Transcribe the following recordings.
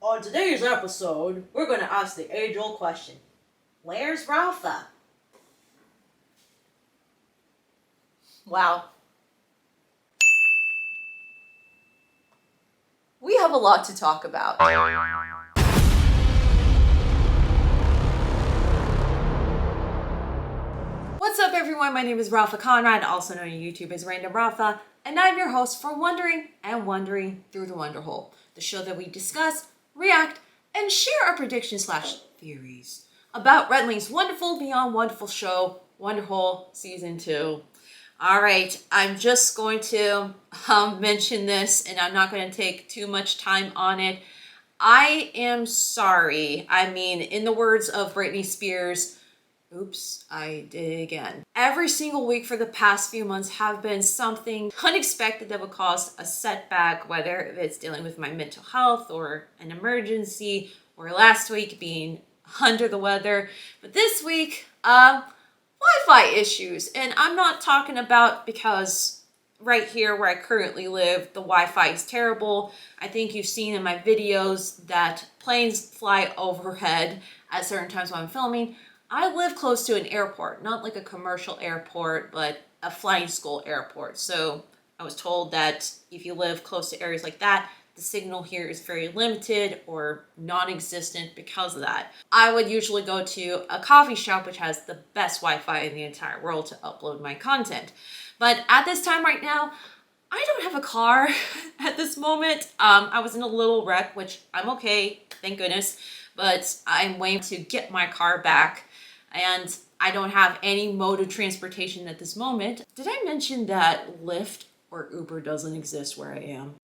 On today's episode, we're going to ask the age-old question. Where's Rapha? Wow. We have a lot to talk about. What's up, everyone? My name is Rapha Conrad, also known on YouTube as RandomRapha, and I'm your host for Wondering and Wondering Through the Wonderhole, the show that we discuss, react, and share our predictions/theories about Redling's wonderful Beyond Wonderful show, Wonderhole Season 2. Alright, I'm just going to mention this, and I'm not going to take too much time on it. I am sorry. I mean, in the words of Britney Spears, oops, I did it again. Every single week for the past few months have been something unexpected that would cause a setback, whether it's dealing with my mental health or an emergency, or last week being under the weather. But this week, Wi-Fi issues. And I'm not talking about because right here where I currently live, the Wi-Fi is terrible. I think you've seen in my videos that planes fly overhead at certain times while I'm filming. I live close to an airport, not like a commercial airport, but a flying school airport. So I was told that if you live close to areas like that, the signal here is very limited or non-existent because of that. I would usually go to a coffee shop which has the best Wi-Fi in the entire world to upload my content. But at this time right now, I don't have a car at this moment. I was in a little wreck, which I'm okay, thank goodness. But I'm waiting to get my car back. And I don't have any mode of transportation at this moment. Did I mention that Lyft or Uber doesn't exist where I am?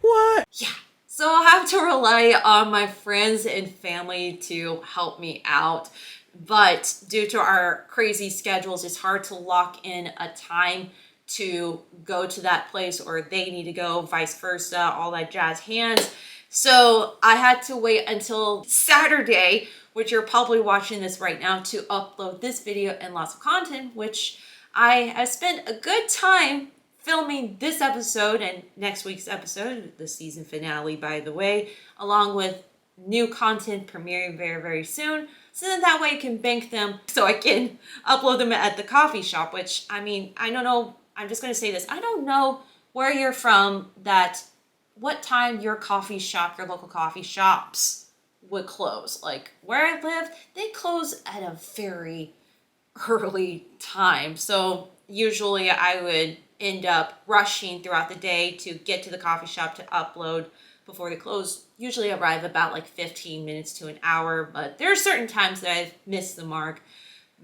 What? Yeah. So I'll have to rely on my friends and family to help me out. But due to our crazy schedules, it's hard to lock in a time to go to that place, or they need to go, vice versa, all that jazz hands. So I had to wait until Saturday, which you're probably watching this right now, to upload this video and lots of content, which I have spent a good time filming this episode and next week's episode, the season finale, by the way, along with new content premiering very, very soon. So then that way I can bank them so I can upload them at the coffee shop, which, I mean, I don't know. I'm just going to say this. I don't know where you're from, that what time your coffee shop, your local coffee shops would close. Like where I live, they close at a very early time. So usually I would end up rushing throughout the day to get to the coffee shop to upload before they close. Usually arrive about like 15 minutes to an hour, but there are certain times that I've missed the mark.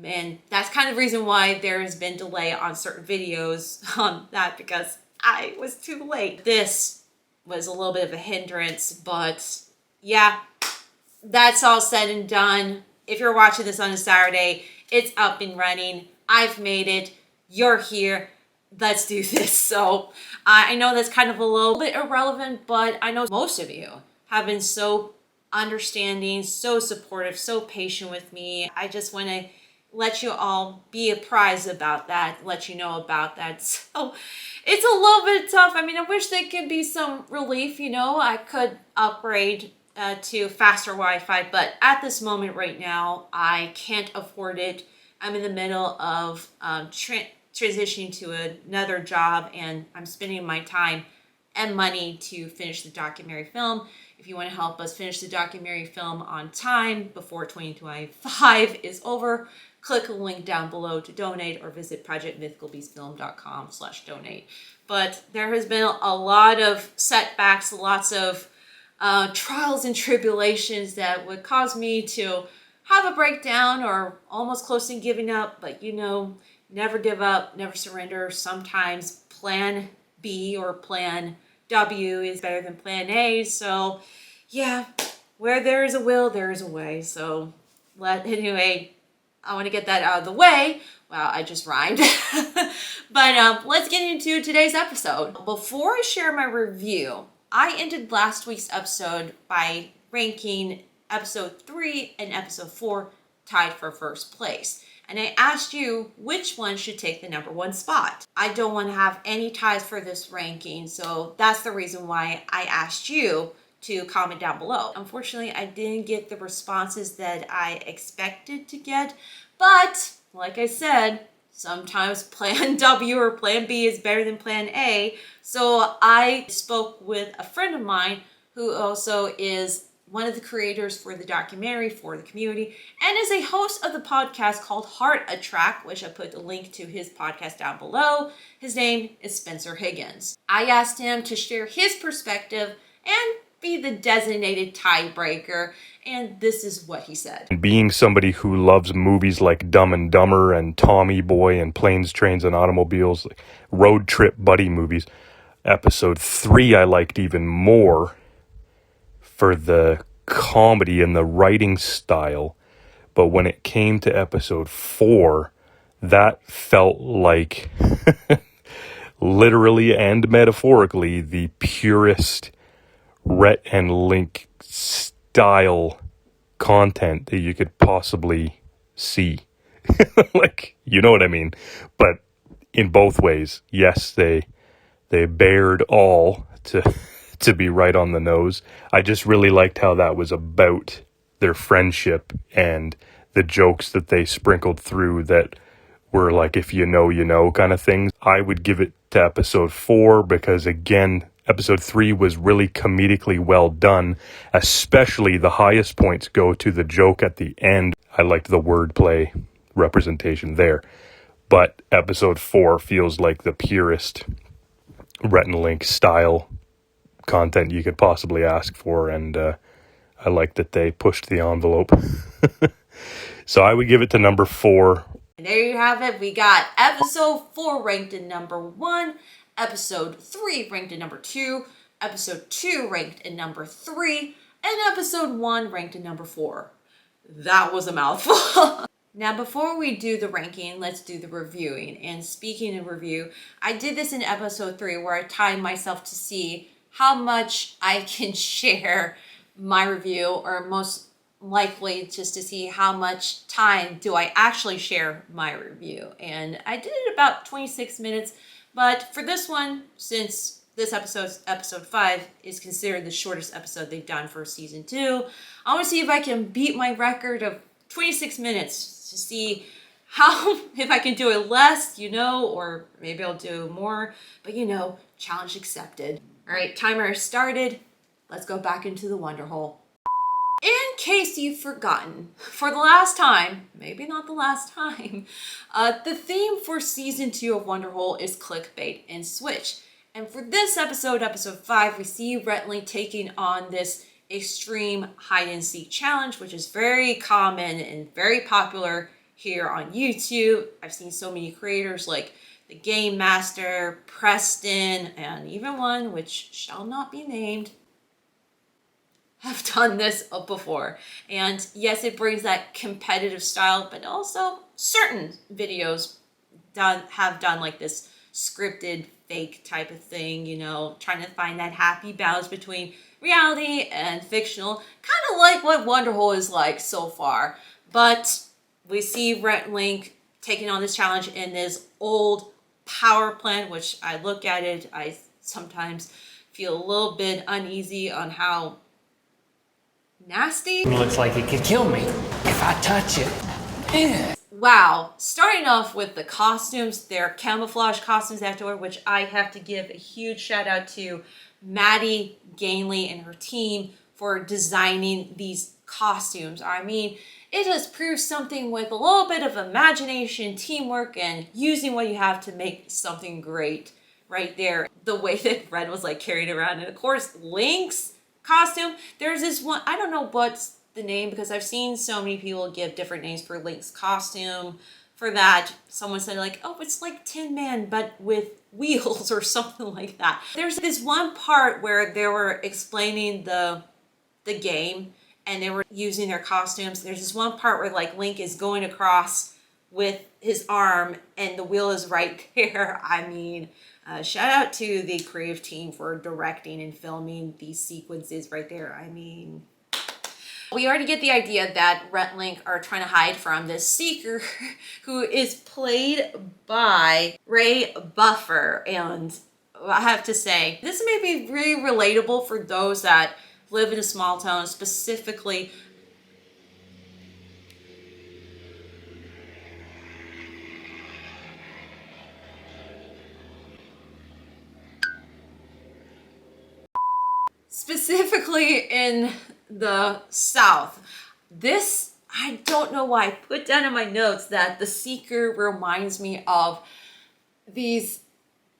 And that's kind of the reason why there has been delay on certain videos on that, because I was too late. This was a little bit of a hindrance, but yeah, that's all said and done. If you're watching this on a Saturday, it's up and running. I've made it. You're here. Let's do this. So I know that's kind of a little bit irrelevant, but I know most of you have been so understanding, so supportive, so patient with me. I just want to let you all be apprised about that, let you know about that. So it's a little bit tough. I mean, I wish there could be some relief, you know. I could upgrade to faster Wi-Fi, but at this moment right now, I can't afford it. I'm in the middle of transitioning to another job, and I'm spending my time and money to finish the documentary film. If you want to help us finish the documentary film on time before 2025 is over, click the link down below to donate, or visit projectmythicalbeastfilm.com/donate. But there has been a lot of setbacks, lots of trials and tribulations that would cause me to have a breakdown or almost close to giving up. But you know, never give up, never surrender. Sometimes plan B or plan W is better than plan A. So yeah, where there is a will, there is a way. So anyway, I want to get that out of the way. Wow, I just rhymed. But let's get into today's episode. Before I share my review, I ended last week's episode by ranking episode 3 and episode 4 tied for first place. and I asked you which one should take the number 1 spot. I don't want to have any ties for this ranking, so that's the reason why I asked you to comment down below. Unfortunately, I didn't get the responses that I expected to get, but like I said, sometimes plan W or plan B is better than plan A. So I spoke with a friend of mine who also is one of the creators for the documentary for the community and is a host of the podcast called Heart Attract, which I put the link to his podcast down below. His name is Spencer Higgins. I asked him to share his perspective and be the designated tiebreaker, and this is what he said. Being somebody who loves movies like Dumb and Dumber and Tommy Boy and Planes, Trains, and Automobiles, like road trip buddy movies, episode 3 I liked even more for the comedy and the writing style. But when it came to episode 4, that felt like literally and metaphorically the purest Rhett and Link style content that you could possibly see. Like, you know what I mean? But in both ways, yes, they bared all to be right on the nose. I just really liked how that was about their friendship and the jokes that they sprinkled through that were like, if you know kind of things. I would give it to episode 4 because, again, episode 3 was really comedically well done, especially the highest points go to the joke at the end. I liked the wordplay representation there. But episode 4 feels like the purest Rhett and Link style content you could possibly ask for, and I like that they pushed the envelope. So I would give it to number 4. And there you have it. We got episode 4 ranked in number 1, episode 3 ranked in number 2, episode 2 ranked in number 3, and episode 1 ranked in number 4. That was a mouthful. Now, before we do the ranking, let's do the reviewing. And speaking of review, I did this in episode 3 where I timed myself to see how much I can share my review, or most likely just to see how much time do I actually share my review. And I did it about 26 minutes, but for this one, since this episode 5 is considered the shortest episode they've done for season 2, I want to see if I can beat my record of 26 minutes to see how, if I can do it less, or maybe I'll do more, but challenge accepted. All right, timer started. Let's go back into the Wonderhole. In case you've forgotten, for the last time, maybe not the last time, the theme for season 2 of Wonderhole is clickbait and switch. And for this episode, episode 5, we see Rhett taking on this extreme hide and seek challenge, which is very common and very popular here on YouTube. I've seen so many creators like the Game Master, Preston, and even one which shall not be named have done this before. And yes, it brings that competitive style, but also certain videos have done like this scripted fake type of thing, trying to find that happy balance between reality and fictional, kind of like what Wonderhole is like so far. But we see Rhett and Link taking on this challenge in this old power plant, which I look at it, I sometimes feel a little bit uneasy on how nasty. It looks like it could kill me if I touch it. Yeah. Wow. Starting off with the costumes, their camouflage costumes afterward, which I have to give a huge shout out to Maddie Gainley and her team for designing these costumes. I mean, it just proves something with a little bit of imagination, teamwork, and using what you have to make something great right there. The way that Red was like carried around, and of course Link's costume. There's this one, I don't know what's the name because I've seen so many people give different names for Link's costume. For that, someone said like, oh, it's like Tin Man, but with wheels or something like that. There's this one part where they were explaining the game and they were using their costumes. There's this one part where like Link is going across with his arm and the wheel is right there. I mean, shout out to the creative team for directing and filming these sequences right there. I mean, We already get the idea that Rhett and Link are trying to hide from this seeker who is played by Ray Buffer. And I have to say, this may be really relatable for those that live in a small town, specifically in the South. This, I don't know why, I put down in my notes that the seeker reminds me of these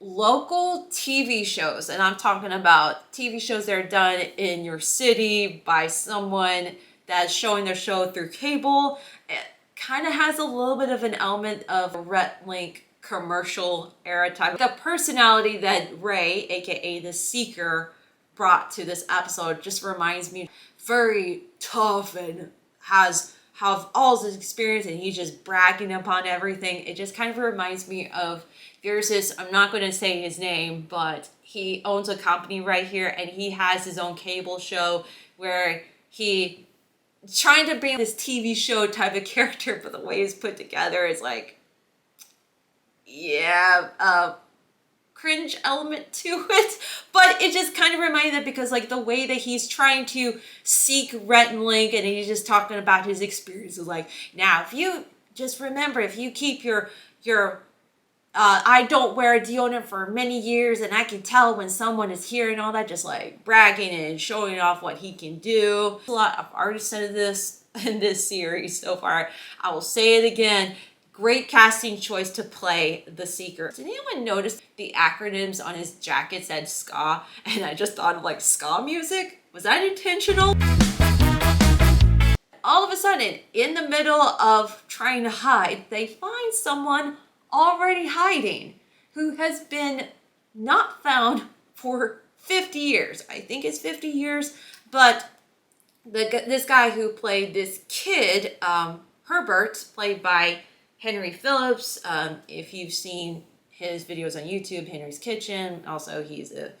local TV shows, and I'm talking about TV shows that are done in your city by someone that's showing their show through cable. It kind of has a little bit of an element of a Rhett Link commercial era type. The personality that Ray, aka the Seeker, brought to this episode just reminds me very tough and have all this experience, and he's just bragging upon everything. It just kind of reminds me of, there's this, I'm not going to say his name, but he owns a company right here, and he has his own cable show where he trying to bring this TV show type of character, but the way it's put together is like, yeah, cringe element to it. But it just kind of reminded me, because like the way that he's trying to seek Rhett and Link, and he's just talking about his experiences, like, now if you just remember, if you keep your I don't wear a deodorant for many years, and I can tell when someone is here and all that, just like bragging and showing off what he can do. A lot, I've already said this in this series so far. I will say it again. Great casting choice to play the Seeker. Did anyone notice the acronyms on his jacket said ska? And I just thought of like ska music. Was that intentional? All of a sudden, in the middle of trying to hide, they find someone already hiding who has been not found for 50 years. I think it's 50 years, but this guy who played this kid, Herbert, played by Henry Phillips. If you've seen his videos on YouTube, Henry's Kitchen, also he's a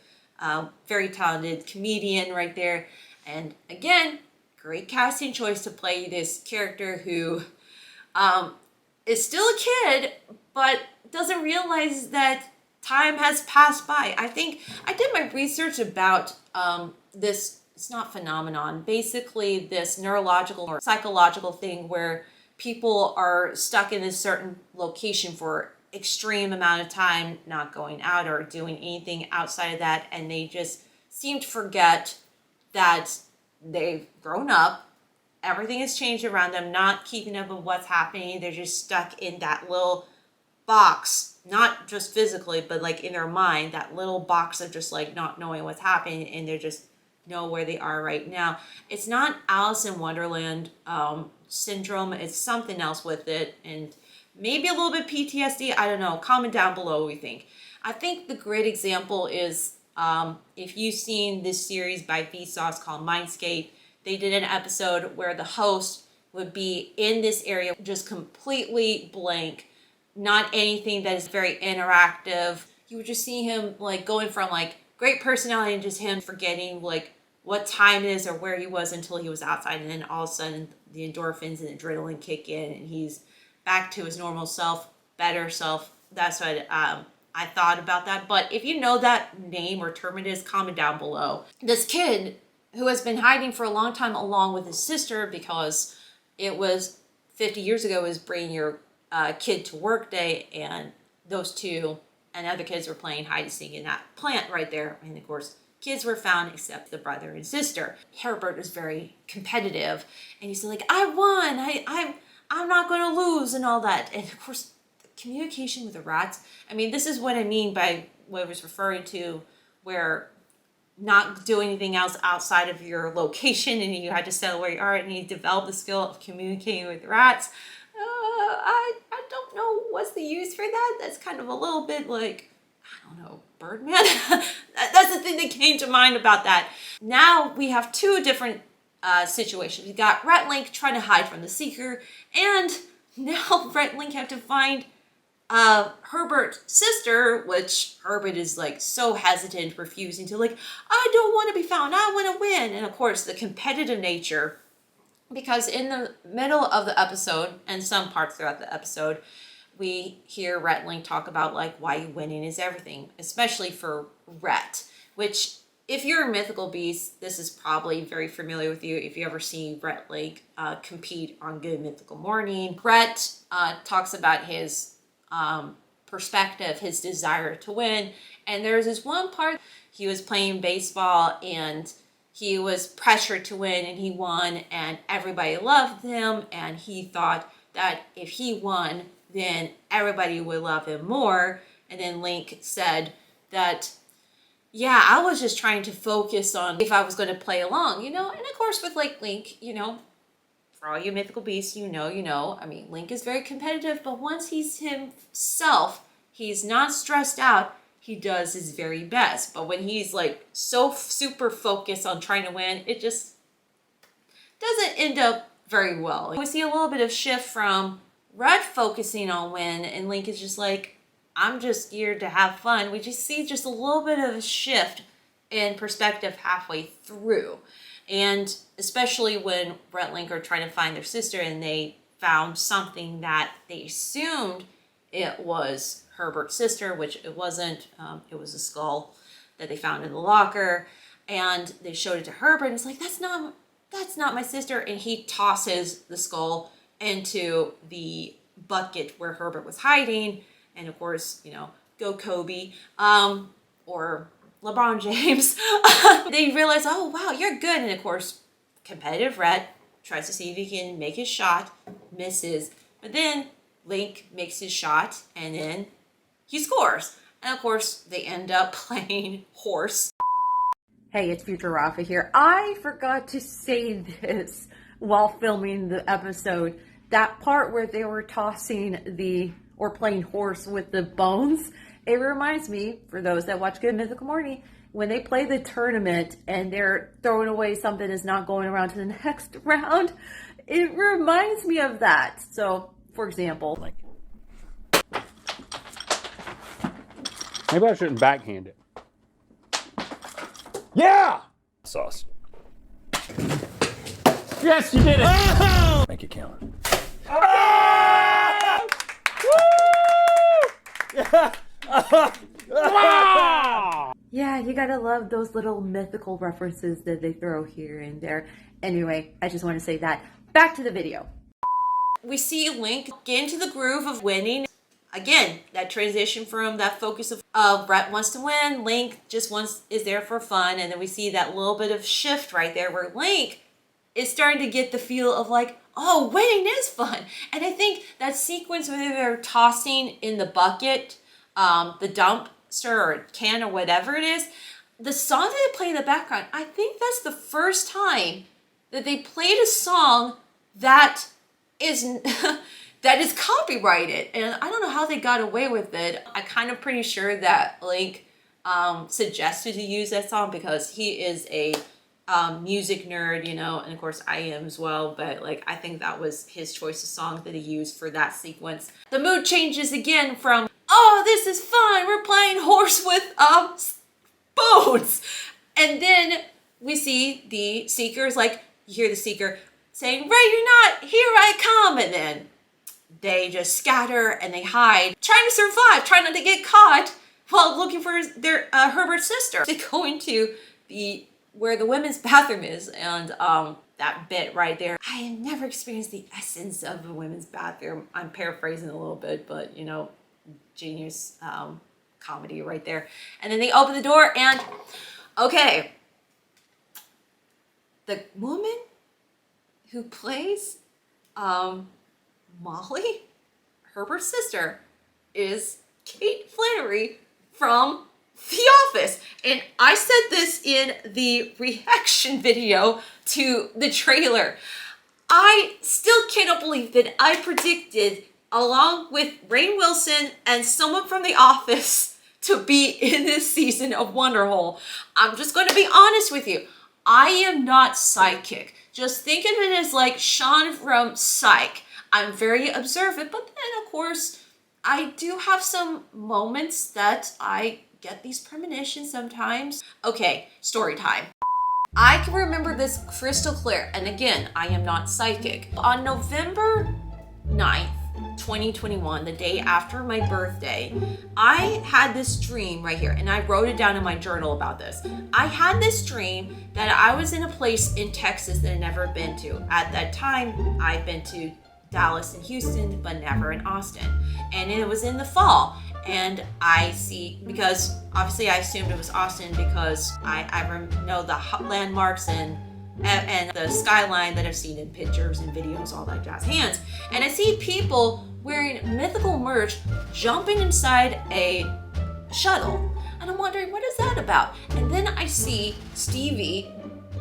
very talented comedian right there. And again, great casting choice to play this character who is still a kid, but doesn't realize that time has passed by. I think I did my research about this, it's not phenomenon, basically this neurological or psychological thing where people are stuck in this certain location for extreme amount of time, not going out or doing anything outside of that, and they just seem to forget that they've grown up, everything has changed around them, not keeping up with what's happening. They're just stuck in that little box, not just physically, but like in their mind, that little box of just like not knowing what's happening, and they just know where they are right now. It's not Alice in Wonderland syndrome, it's something else with it, and maybe a little bit PTSD, I don't know. Comment down below what you think. I think the great example is if you've seen this series by Vsauce called Mindscape, they did an episode where the host would be in this area just completely blank, not anything that is very interactive. You would just see him like going from like great personality and just him forgetting like what time it is or where he was until he was outside, and then all of a sudden the endorphins and adrenaline kick in and he's back to his normal self, better self. That's what I thought about that. But if you know that name or term it is, comment down below. This kid who has been hiding for a long time along with his sister, because it was 50 years ago was bringing your kid to work day, and those two and other kids were playing hide and seek in that plant right there. And of course, kids were found except the brother and sister. Herbert was very competitive, and he's like, I won, I'm not going to lose and all that. And of course, the communication with the rats, I mean, this is what I mean by what I was referring to, where not doing anything else outside of your location and you had to settle where you are and you develop the skill of communicating with rats. I don't know what's the use for that. That's kind of a little bit like, I don't know, Birdman? That's the thing that came to mind about that. Now we have two different situations. We got Rhett and Link trying to hide from the Seeker, and now Rhett and Link have to find Herbert's sister, which Herbert is like so hesitant, refusing to, like, I don't want to be found, I want to win. And of course the competitive nature because in the middle of the episode and some parts throughout the episode, we hear Rhett and Link talk about like why winning is everything, especially for Rhett, which if you're a mythical beast, this is probably very familiar with you if you ever see Rhett and Link compete on Good Mythical Morning. Rhett talks about his perspective, his desire to win, and there's this one part he was playing baseball and he was pressured to win and he won and everybody loved him, and he thought that if he won then everybody would love him more. And then Link said that, yeah, I was just trying to focus on if I was going to play along, you know. And of course with like Link, you know, for all you mythical beasts, you know, I mean, Link is very competitive, but once he's himself, he's not stressed out. He does his very best. But when he's like so super focused on trying to win, it just doesn't end up very well. We see a little bit of shift from Rhett focusing on win, and Link is just like, I'm just here to have fun. We just see just a little bit of a shift in perspective halfway through. And especially when Rhett and Link are trying to find their sister and they found something that they assumed it was Herbert's sister, which it wasn't. It was a skull that they found in the locker, and they showed it to Herbert, and it's like, that's not my sister. And he tosses the skull into the bucket where Herbert was hiding. And of course, you know, go Kobe, or LeBron James. They realize, oh wow, you're good. And of course, competitive Rhett tries to see if he can make his shot, misses. But then Link makes his shot and then he scores. And of course, they end up playing horse. Hey, it's Future Rapha here. I forgot to say this while filming the episode. That part where they were tossing or playing horse with the bones, it reminds me, for those that watch Good Mythical Morning, when they play the tournament and they're throwing away something that's not going around to the next round. It reminds me of that. So, for example, like, maybe I shouldn't backhand it. Yeah! Sauce. Yes, you did it! Make it count. yeah, you gotta love those little mythical references that they throw here and there. Anyway, I just want to say that. Back to the video. We see Link get into the groove of winning. Again, that transition from that focus of Rhett wants to win, Link just is there for fun, and then we see that little bit of shift right there where Link is starting to get the feel of like, oh, winning is fun. And I think that sequence where they're tossing in the bucket, the dumpster or can or whatever it is, the song that they play in the background, I think that's the first time that they played a song that is that is copyrighted. And I don't know how they got away with it. I'm kind of pretty sure that Link suggested to use that song because he is a music nerd, you know, and of course I am as well, but like I think that was his choice of song that he used for that sequence. The mood changes again from, oh, this is fun, we're playing horse with bones, and then we see the Seekers, like you hear the Seeker saying, Ray, you're not, here I come, and then they just scatter and they hide, trying to survive, trying not to get caught while looking for their Herbert's sister. They go into where the women's bathroom is, and that bit right there. I have never experienced the essence of a women's bathroom. I'm paraphrasing a little bit, but you know, genius comedy right there. And then they open the door and, okay, the woman who plays Molly, Herbert's sister, is Kate Flannery from The Office. And I said this in the reaction video to the trailer. I still cannot believe that I predicted, along with Rainn Wilson and someone from The Office, to be in this season of Wonderhole. I'm just going to be honest with you. I am not psychic. Just think of it as like Sean from Psych. I'm very observant, but then of course, I do have some moments that I get these premonitions sometimes. Okay, story time. I can remember this crystal clear, and again, I am not psychic. On November 9th, 2021, the day after my birthday, I had this dream right here, and I wrote it down in my journal about this. I had this dream that I was in a place in Texas that I'd never been to. At that time, I'd been to Dallas and Houston, but never in Austin. And it was in the fall. And I see, because obviously I assumed it was Austin because I know the landmarks and the skyline that I've seen in pictures and videos, all that jazz hands. And I see people wearing mythical merch jumping inside a shuttle. And I'm wondering, what is that about? And then I see Stevie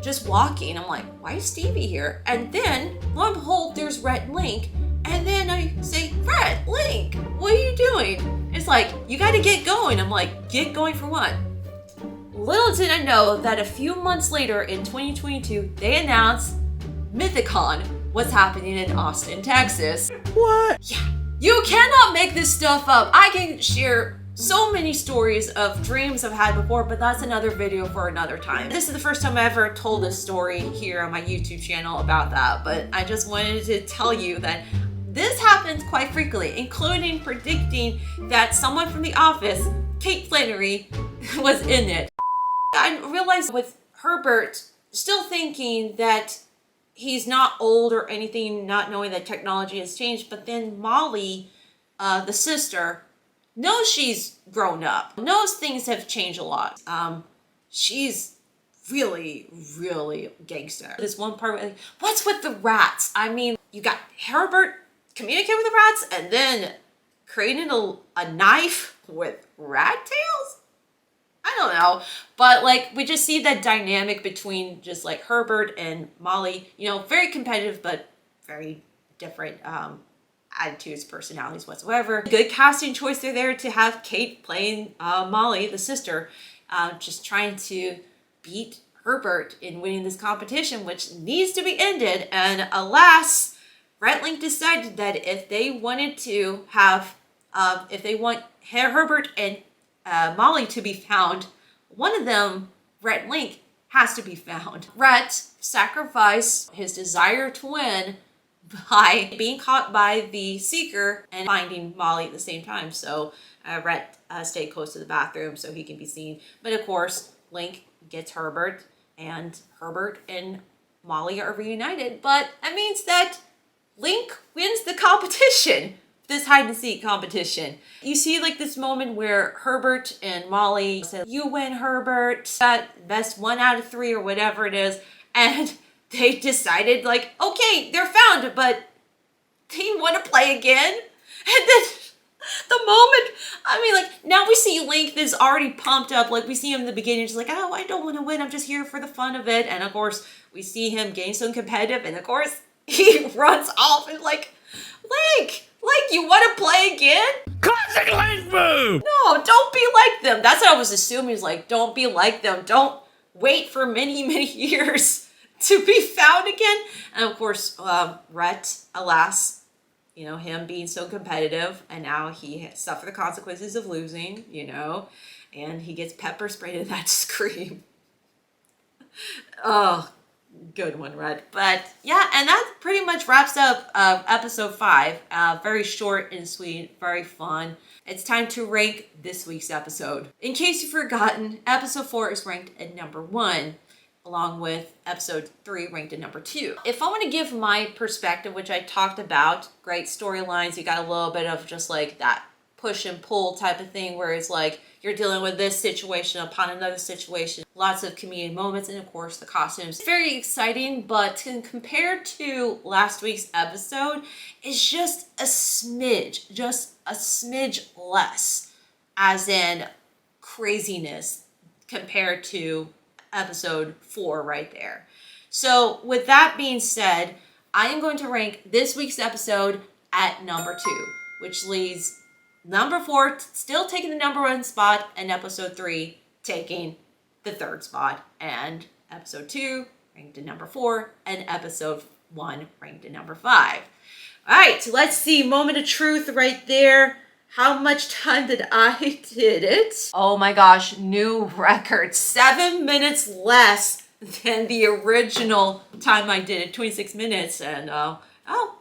just walking. I'm like, why is Stevie here? And then, lo and behold, there's Rhett and Link. And then I say, Rhett, Link, what are you doing? It's like, you gotta get going. I'm like, get going for what? Little did I know that a few months later in 2022, they announced Mythicon was happening in Austin, Texas. What? Yeah, you cannot make this stuff up. I can share so many stories of dreams I've had before, but that's another video for another time. This is the first time I ever told a story here on my YouTube channel about that, but I just wanted to tell you that this happens quite frequently, including predicting that someone from The Office, Kate Flannery, was in it. I realized with Herbert still thinking that he's not old or anything, not knowing that technology has changed, but then Molly, the sister, knows she's grown up, knows things have changed a lot. She's really, really gangster. This one part, like, what's with the rats? I mean, you got Herbert communicate with the rats and then creating a knife with rat tails? I don't know. But like, we just see that dynamic between just like Herbert and Molly, you know, very competitive, but very different attitudes, personalities whatsoever. Good casting choice there to have Kate playing Molly, the sister, just trying to beat Herbert in winning this competition, which needs to be ended. And alas, Rhett Link decided that if they wanted to have, if they want Herbert and Molly to be found, one of them, Rhett Link, has to be found. Rhett sacrificed his desire to win by being caught by the Seeker and finding Molly at the same time. So Rhett stayed close to the bathroom so he can be seen. But of course, Link gets Herbert and Molly are reunited. But that means that Link wins the competition, this hide and seek competition. You see like this moment where Herbert and Molly said, you win, Herbert, got best 1 out of 3 or whatever it is. And they decided like, okay, they're found, but they want to play again. And then the moment, I mean, like, now we see Link that's already pumped up. Like, we see him in the beginning, just like, oh, I don't want to win. I'm just here for the fun of it. And of course, we see him getting so competitive. And of course, he runs off and like, Link, you want to play again? Classic Link move! No, don't be like them. That's what I was assuming. Is like, don't be like them. Don't wait for many, many years to be found again. And of course, Rhett, alas, you know, him being so competitive, and now he suffered the consequences of losing, you know, and he gets pepper sprayed in that scream. Oh, good one, Rhett. But yeah, and that pretty much wraps up episode 5. Very short and sweet, very fun. It's time to rank this week's episode. In case you've forgotten, episode 4 is ranked at number 1, along with episode 3 ranked at number 2. If I want to give my perspective, which I talked about, great storylines, you got a little bit of just like that push and pull type of thing where it's like you're dealing with this situation upon another situation, lots of comedic moments, and of course the costumes. Very exciting, but compared to last week's episode, it's just a smidge less, as in craziness compared to episode 4 right there. So with that being said, I am going to rank this week's episode at number 2, which leaves number 4 still taking the number 1 spot, and episode 3 taking the 3rd spot, and episode 2 ranked at number 4, and episode 1 ranked at number 5. All right, so let's see, moment of truth right there. How much time did I did it? Oh my gosh, new record. 7 minutes less than the original time I did it, 26 minutes. And oh,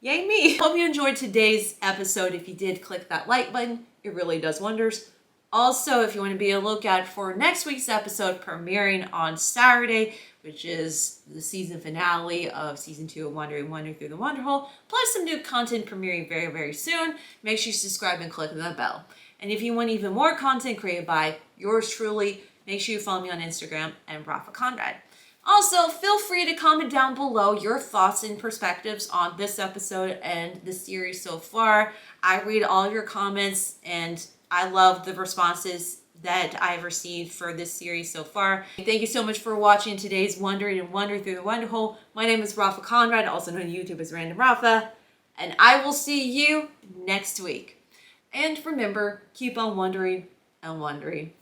yay me. Hope you enjoyed today's episode. If you did, click that like button. It really does wonders. Also, if you want to be a lookout for next week's episode premiering on Saturday, which is the season finale of season 2 of Wandering Through the Wonderhole, plus some new content premiering very, very soon, make sure you subscribe and click the bell. And if you want even more content created by yours truly, make sure you follow me on Instagram and Rapha Conrad. Also, feel free to comment down below your thoughts and perspectives on this episode and the series so far. I read all your comments and I love the responses that I've received for this series so far. Thank you so much for watching today's Wandering Through the Wonderhole. My name is Rapha Conrad, also known on YouTube as RandomRapha, and I will see you next week. And remember, keep on wondering and wondering.